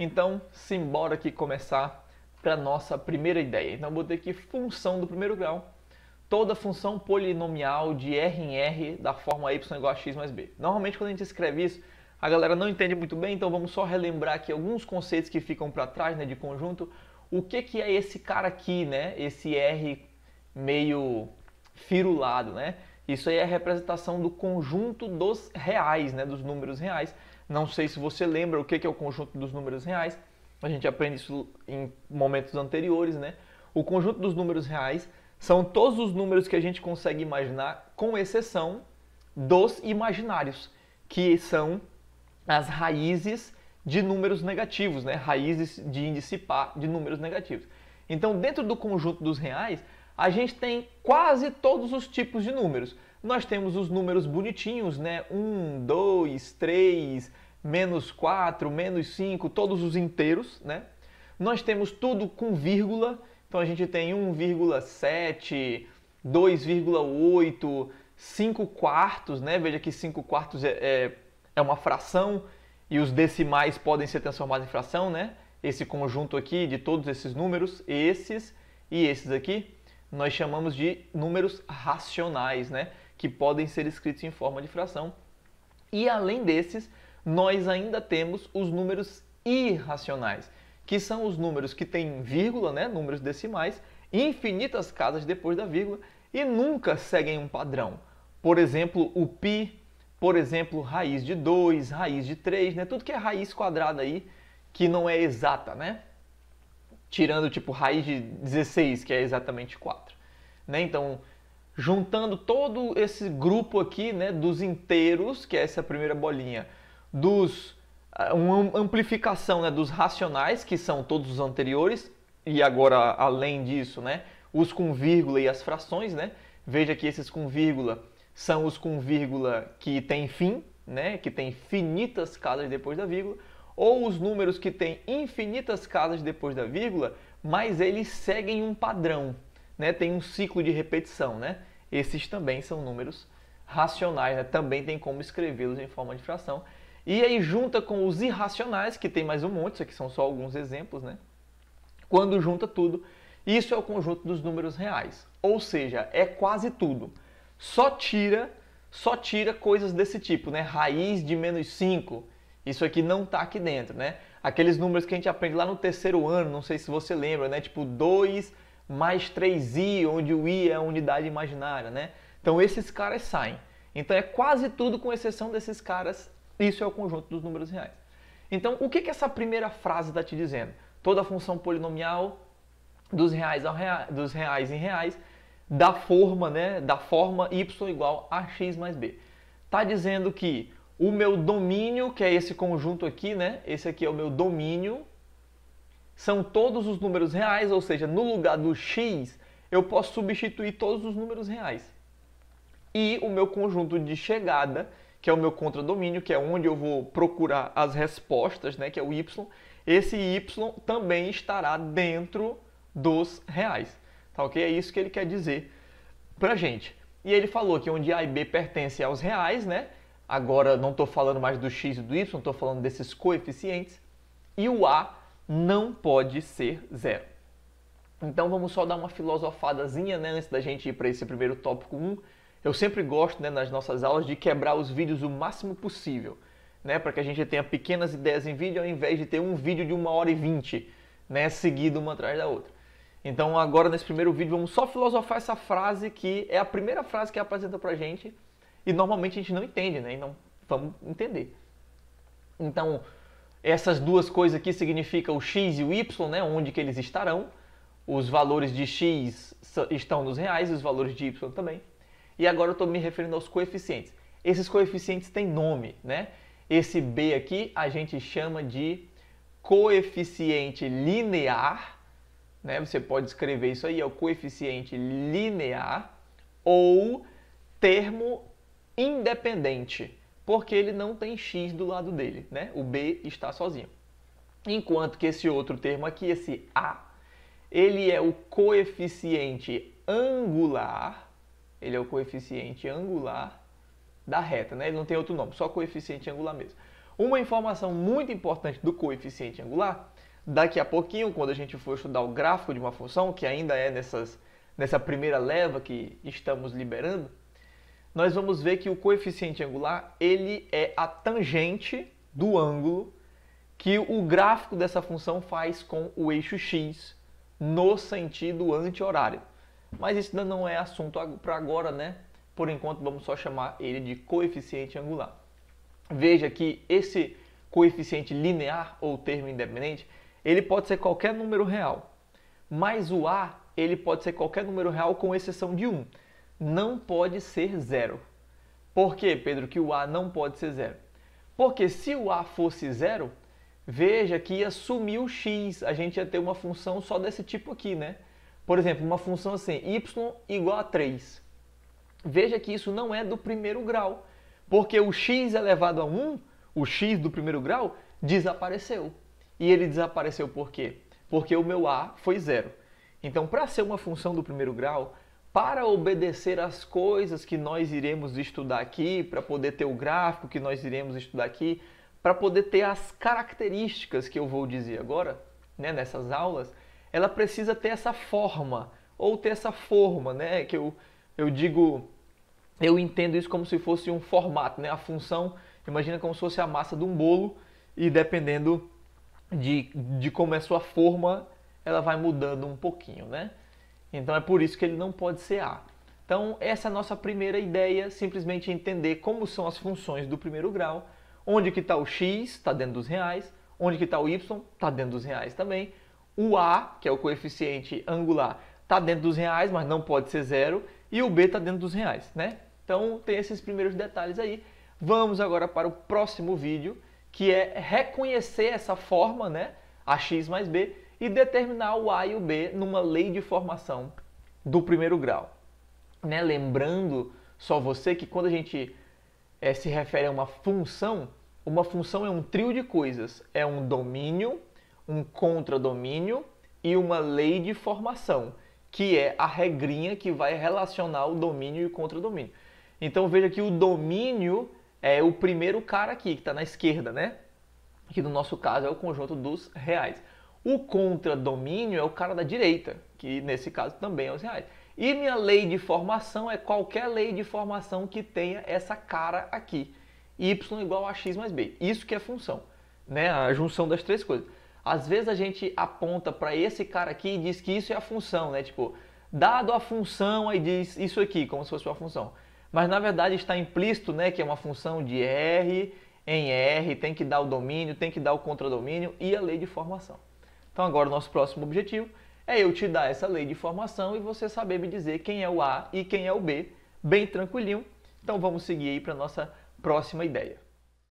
Então, simbora aqui começar para a nossa primeira ideia. Então, eu botei aqui função do primeiro grau. Toda função polinomial de R em R da forma y igual a x mais b. Normalmente, quando a gente escreve isso, a galera não entende muito bem, então vamos só relembrar aqui alguns conceitos que ficam para trás, né, de conjunto. O que é esse cara aqui, né? Esse R meio firulado, né? Isso aí é a representação do conjunto dos reais, né, dos números reais. Não sei se você lembra o que é o conjunto dos números reais. A gente aprende isso em momentos anteriores, né? O conjunto dos números reais são todos os números que a gente consegue imaginar, com exceção dos imaginários, que são as raízes de números negativos, né? Raízes de índice par de números negativos. Então, dentro do conjunto dos reais, a gente tem quase todos os tipos de números. Nós temos os números bonitinhos, né? 1, 2, 3, menos 4, menos 5, todos os inteiros, né? Nós temos tudo com vírgula, então a gente tem 1,7, 2,8, 5 quartos, né? Veja que 5 quartos é uma fração e os decimais podem ser transformados em fração, né? Esse conjunto aqui de todos esses números, esses e esses aqui, nós chamamos de números racionais, né? Que podem ser escritos em forma de fração. E além desses, nós ainda temos os números irracionais, que são os números que têm vírgula, né? Números decimais, infinitas casas depois da vírgula e nunca seguem um padrão. Por exemplo, o π, por exemplo, raiz de 2, raiz de 3, né? Tudo que é raiz quadrada aí, que não é exata, né? Tirando tipo raiz de 16, que é exatamente 4. Né? Então, juntando todo esse grupo aqui, né, dos inteiros, que é essa primeira bolinha, uma amplificação, né, dos racionais, que são todos os anteriores, e agora, além disso, né, os com vírgula e as frações, né? Veja que esses com vírgula são os com vírgula que tem fim, né, que tem finitas casas depois da vírgula, ou os números que têm infinitas casas depois da vírgula, mas eles seguem um padrão, né? Tem um ciclo de repetição, né? Esses também são números racionais, né? Também tem como escrevê-los em forma de fração. E aí junta com os irracionais, que tem mais um monte, isso aqui são só alguns exemplos, né? Quando junta tudo, isso é o conjunto dos números reais. Ou seja, é quase tudo. Só tira coisas desse tipo, né? Raiz de menos 5. Isso aqui não está aqui dentro, né? Aqueles números que a gente aprende lá no terceiro ano, não sei se você lembra, né? Tipo 2 mais 3i, onde o i é a unidade imaginária, né? Então esses caras saem. Então é quase tudo com exceção desses caras, isso é o conjunto dos números reais. Então o que essa primeira frase está te dizendo? Toda função polinomial dos reais em reais da forma, né? Da forma y igual a x mais b. Está dizendo que o meu domínio, que é esse conjunto aqui, né? Esse aqui é o meu domínio, são todos os números reais, ou seja, no lugar do x, eu posso substituir todos os números reais. E o meu conjunto de chegada, que é o meu contradomínio, que é onde eu vou procurar as respostas, né? Que é o y, esse y também estará dentro dos reais. Tá ok? É isso que ele quer dizer pra gente. E ele falou que onde a e b pertencem aos reais, né? Agora não estou falando mais do x e do y, estou falando desses coeficientes. E o a não pode ser zero. Então vamos só dar uma filosofadazinha, né, antes da gente ir para esse primeiro tópico 1. Eu sempre gosto, né, nas nossas aulas de quebrar os vídeos o máximo possível, né, para que a gente tenha pequenas ideias em vídeo ao invés de ter um vídeo de 1h20, né, seguido uma atrás da outra. Então agora nesse primeiro vídeo vamos só filosofar essa frase que é a primeira frase que apresenta para a gente. E normalmente a gente não entende, né? Então vamos entender. Então, essas duas coisas aqui significam o x e o y, né? Onde que eles estarão. Os valores de x estão nos reais e os valores de y também. E agora eu estou me referindo aos coeficientes. Esses coeficientes têm nome, né? Esse b aqui a gente chama de coeficiente linear, né? Você pode escrever isso aí, é o coeficiente linear ou termo independente, porque ele não tem x do lado dele, né? O b está sozinho. Enquanto que esse outro termo aqui, esse a, ele é o coeficiente angular, ele é o coeficiente angular da reta, né? Ele não tem outro nome, só coeficiente angular mesmo. Uma informação muito importante do coeficiente angular, daqui a pouquinho, quando a gente for estudar o gráfico de uma função, que ainda é nessa primeira leva que estamos liberando, nós vamos ver que o coeficiente angular ele é a tangente do ângulo que o gráfico dessa função faz com o eixo x no sentido anti-horário. Mas isso ainda não é assunto para agora, né? Por enquanto, vamos só chamar ele de coeficiente angular. Veja que esse coeficiente linear, ou termo independente, ele pode ser qualquer número real. Mas o a, ele pode ser qualquer número real com exceção de 1. Não pode ser zero. Por que, Pedro, que o a não pode ser zero? Porque se o a fosse zero, veja que ia sumir o x. A gente ia ter uma função só desse tipo aqui, né? Por exemplo, uma função assim, y igual a 3. Veja que isso não é do primeiro grau, porque o x elevado a 1, o x do primeiro grau, desapareceu. E ele desapareceu por quê? Porque o meu a foi zero. Então, para ser uma função do primeiro grau, para obedecer às coisas que nós iremos estudar aqui, para poder ter o gráfico que nós iremos estudar aqui, para poder ter as características que eu vou dizer agora, né, nessas aulas, ela precisa ter essa forma, ou ter essa forma, né, que eu digo, eu entendo isso como se fosse um formato, né? A função, imagina como se fosse a massa de um bolo e dependendo de como é a sua forma, ela vai mudando um pouquinho, né? Então é por isso que ele não pode ser A. Então essa é a nossa primeira ideia, simplesmente entender como são as funções do primeiro grau, onde que está o x, está dentro dos reais, onde que está o y, está dentro dos reais também, o A, que é o coeficiente angular, está dentro dos reais, mas não pode ser zero, e o B está dentro dos reais, né? Então tem esses primeiros detalhes aí. Vamos agora para o próximo vídeo, que é reconhecer essa forma, né? Ax mais b, e determinar o A e o B numa lei de formação do primeiro grau. Né? Lembrando só você que quando a gente se refere a uma função é um trio de coisas. É um domínio, um contradomínio e uma lei de formação, que é a regrinha que vai relacionar o domínio e o contradomínio. Então veja que o domínio é o primeiro cara aqui, que está na esquerda, né? Que no nosso caso é o conjunto dos reais. O contradomínio é o cara da direita, que nesse caso também é os reais. E minha lei de formação é qualquer lei de formação que tenha essa cara aqui. Y igual a x mais b. Isso que é função, né? A junção das três coisas. Às vezes a gente aponta para esse cara aqui e diz que isso é a função, né? Tipo, dado a função, aí diz isso aqui, como se fosse uma função. Mas na verdade está implícito, né, que é uma função de R em R, tem que dar o domínio, tem que dar o contradomínio e a lei de formação. Então agora o nosso próximo objetivo é eu te dar essa lei de formação e você saber me dizer quem é o A e quem é o B, bem tranquilinho. Então vamos seguir aí para a nossa próxima ideia.